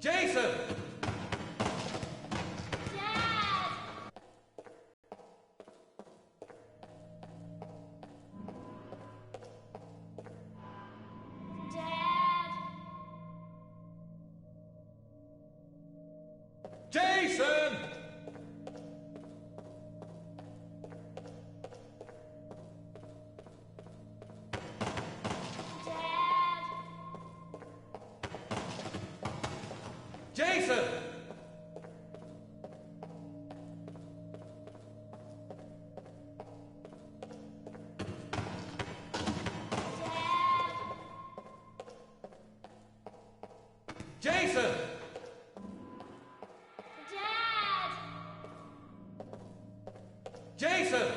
Jason! Dad! Dad! Jason! Jason! Jason! Dad! Jason!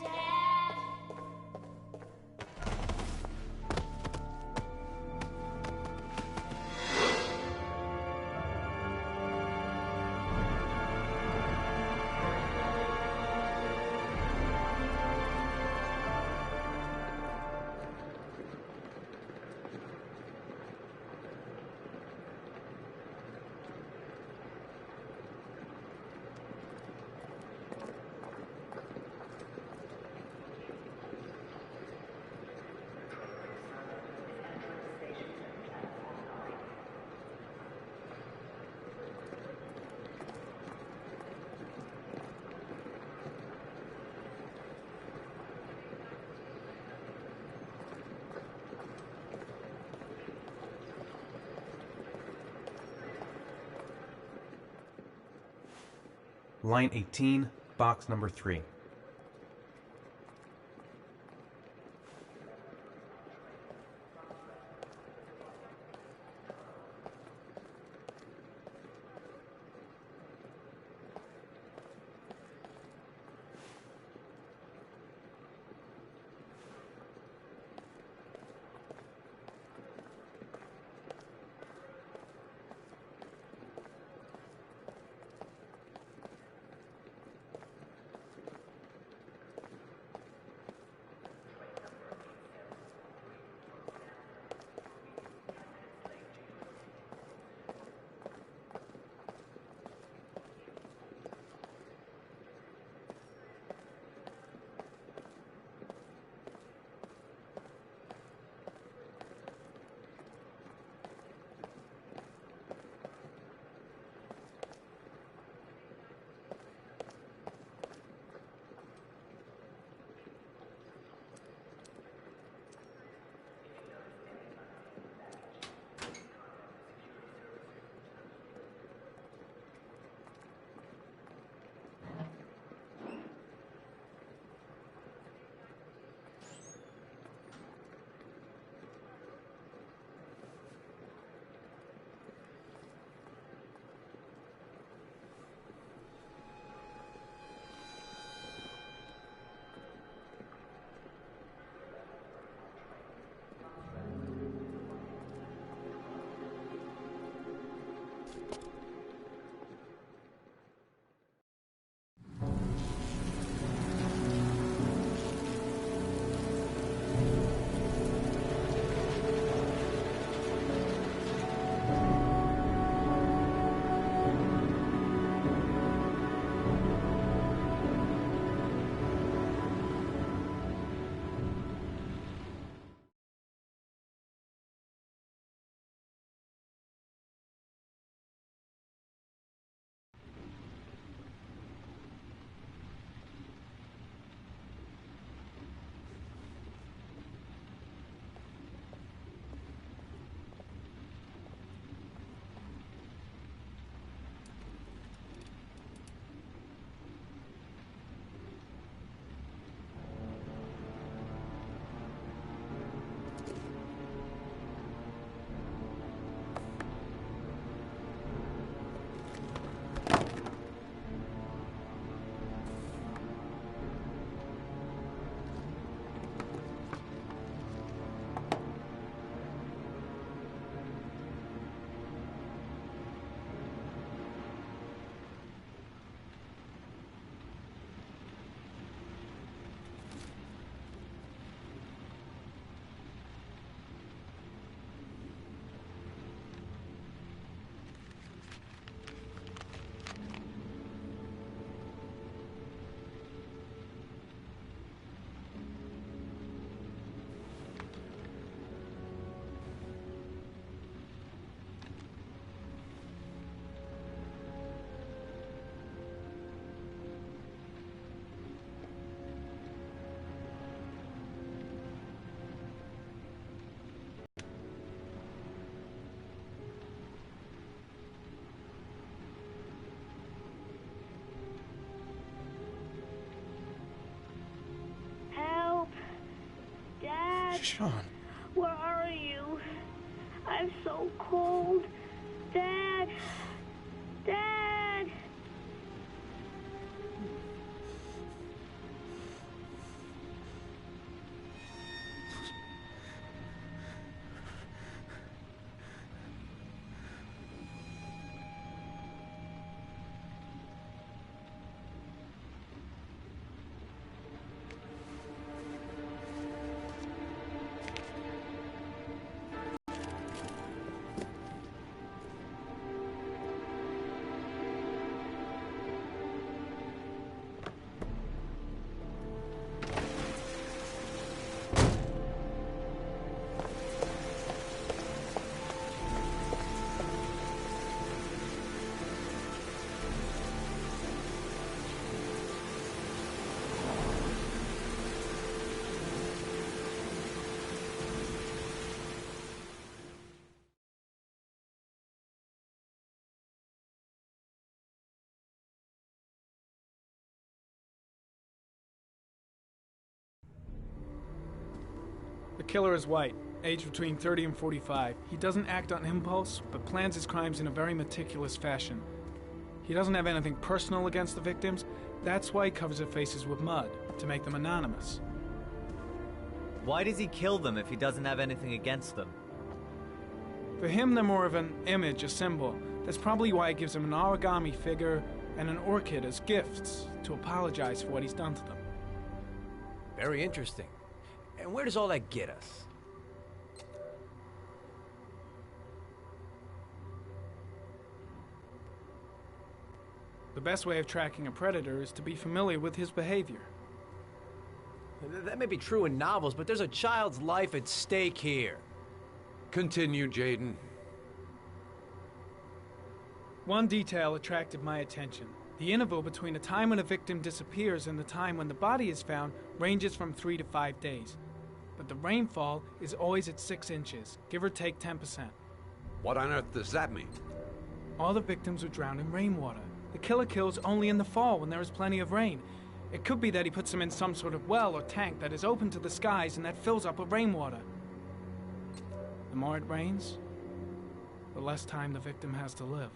Dad! Line 18, box number 3. Sean. Where are you? I'm so cold. Dad. Dad. The killer is white, aged between 30 and 45. He doesn't act on impulse, but plans his crimes in a very meticulous fashion. He doesn't have anything personal against the victims. That's why he covers their faces with mud, to make them anonymous. Why does he kill them if he doesn't have anything against them? For him, they're more of an image, a symbol. That's probably why he gives them an origami figure and an orchid as gifts, to apologize for what he's done to them. Very interesting. And where does all that get us? The best way of tracking a predator is to be familiar with his behavior. That may be true in novels, but there's a child's life at stake here. Continue, Jaden. One detail attracted my attention. The interval between the time when a victim disappears and the time when the body is found ranges from 3 to 5 days. But the rainfall is always at 6 inches, give or take 10%. What on earth does that mean? All the victims were drowned in rainwater. The killer kills only in the fall when there is plenty of rain. It could be that he puts them in some sort of well or tank that is open to the skies and that fills up with rainwater. The more it rains, the less time the victim has to live.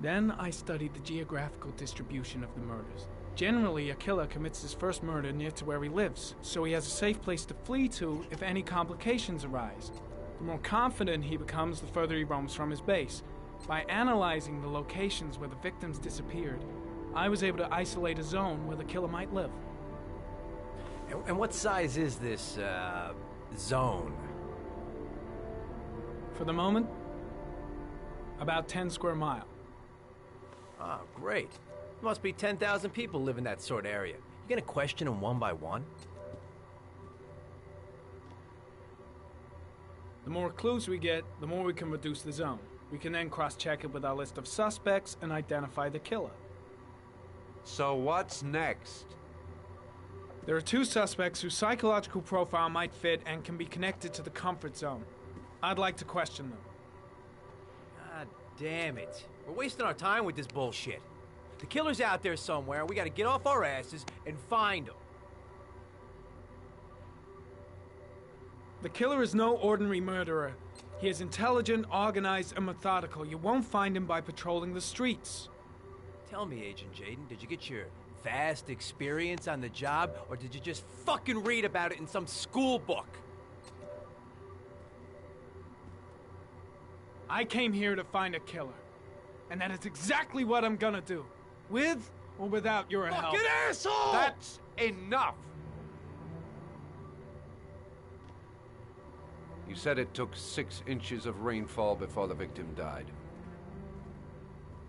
Then I studied the geographical distribution of the murders. Generally, a killer commits his first murder near to where he lives, so he has a safe place to flee to if any complications arise. The more confident he becomes, the further he roams from his base. By analyzing the locations where the victims disappeared, I was able to isolate a zone where the killer might live. And what size is this, zone? For the moment, about 10 square miles. Ah, great. Must be 10,000 people live in that sort of area. You gonna question them one by one? The more clues we get, the more we can reduce the zone. We can then cross-check it with our list of suspects and identify the killer. So what's next? There are 2 suspects whose psychological profile might fit and can be connected to the comfort zone. I'd like to question them. God damn it. We're wasting our time with this bullshit. The killer's out there somewhere. We gotta get off our asses and find him. The killer is no ordinary murderer. He is intelligent, organized, and methodical. You won't find him by patrolling the streets. Tell me, Agent Jaden, did you get your vast experience on the job, or did you just fucking read about it in some school book? I came here to find a killer. And that is exactly what I'm gonna do. With or without your help. Fucking asshole! That's enough! You said it took 6 inches of rainfall before the victim died.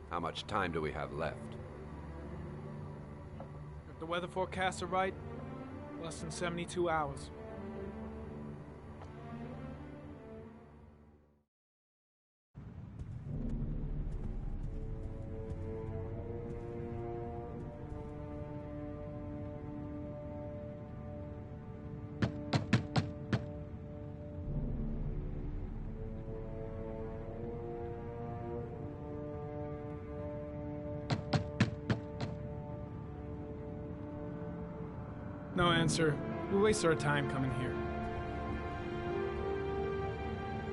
How much time do we have left? If the weather forecasts are right, less than 72 hours. No answer. We waste our time coming here.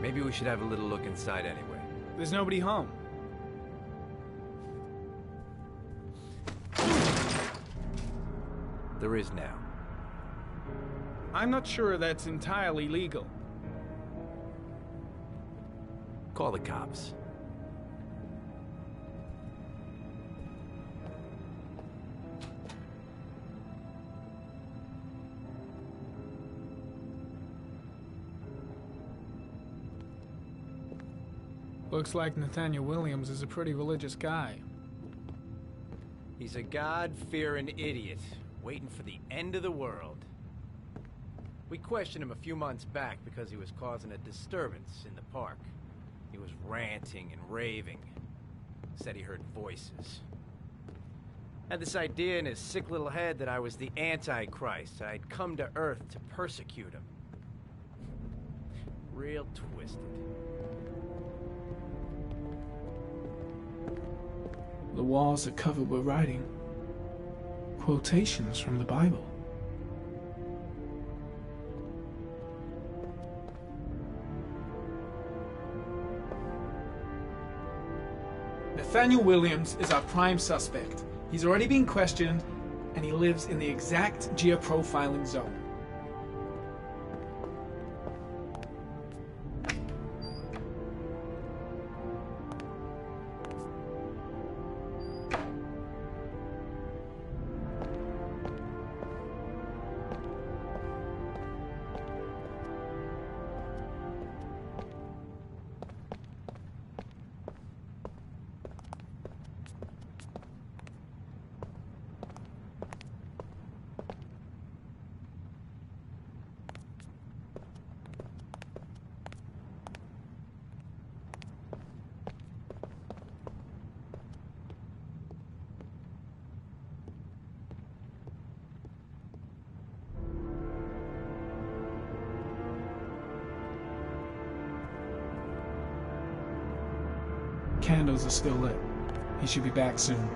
Maybe we should have a little look inside anyway. There's nobody home. There is now. I'm not sure that's entirely legal. Call the cops. Looks like Nathaniel Williams is a pretty religious guy. He's a God-fearing idiot, waiting for the end of the world. We questioned him a few months back because he was causing a disturbance in the park. He was ranting and raving. Said he heard voices. Had this idea in his sick little head that I was the Antichrist. I'd come to Earth to persecute him. Real twisted. The walls are covered with writing. Quotations from the Bible. Nathaniel Williams is our prime suspect. He's already been questioned, and he lives in the exact geoprofiling zone. Candles are still lit. He should be back soon.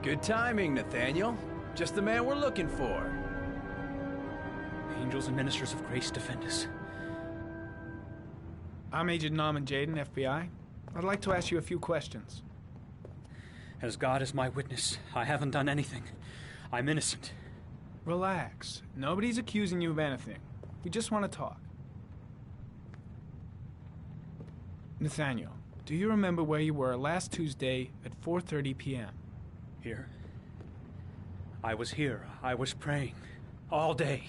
Good timing, Nathaniel. Just the man we're looking for. Angels and ministers of grace defend us. I'm Agent Norman Jaden, FBI. I'd like to ask you a few questions. As God is my witness, I haven't done anything. I'm innocent. Relax. Nobody's accusing you of anything. We just want to talk. Nathaniel, do you remember where you were last Tuesday at 4:30 p.m.? Here? I was here. I was praying. All day.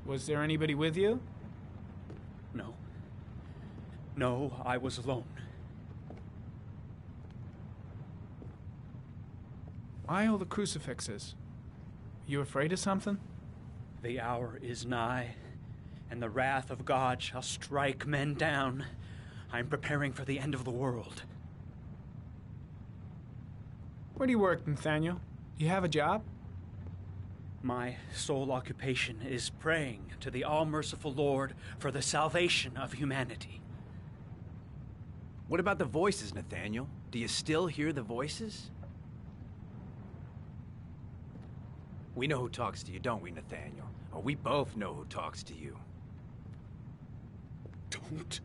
Was there anybody with you? No. No, I was alone. Why all the crucifixes? You afraid of something? The hour is nigh, and the wrath of God shall strike men down. I'm preparing for the end of the world. Where do you work, Nathaniel? Do you have a job? My sole occupation is praying to the all-merciful Lord for the salvation of humanity. What about the voices, Nathaniel? Do you still hear the voices? We know who talks to you, don't we, Nathaniel? Or we both know who talks to you. Don't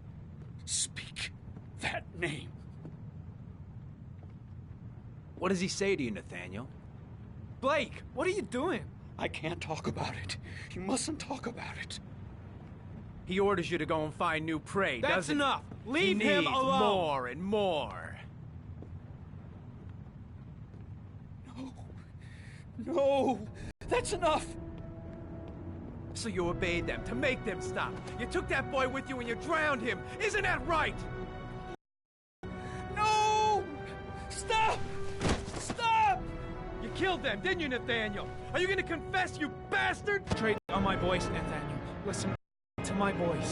speak that name. What does he say to you, Nathaniel? Blake, what are you doing? I can't talk about it. You mustn't talk about it. He orders you to go and find new prey, That's doesn't he? enough. Leave He him needs alone. more and more. No. No. That's enough. So you obeyed them to make them stop. You took that boy with you and you drowned him. Isn't that right? No! Stop! Stop! You killed them, didn't you, Nathaniel? Are you gonna confess, you bastard? Trade on my voice, Nathaniel. Listen to my voice.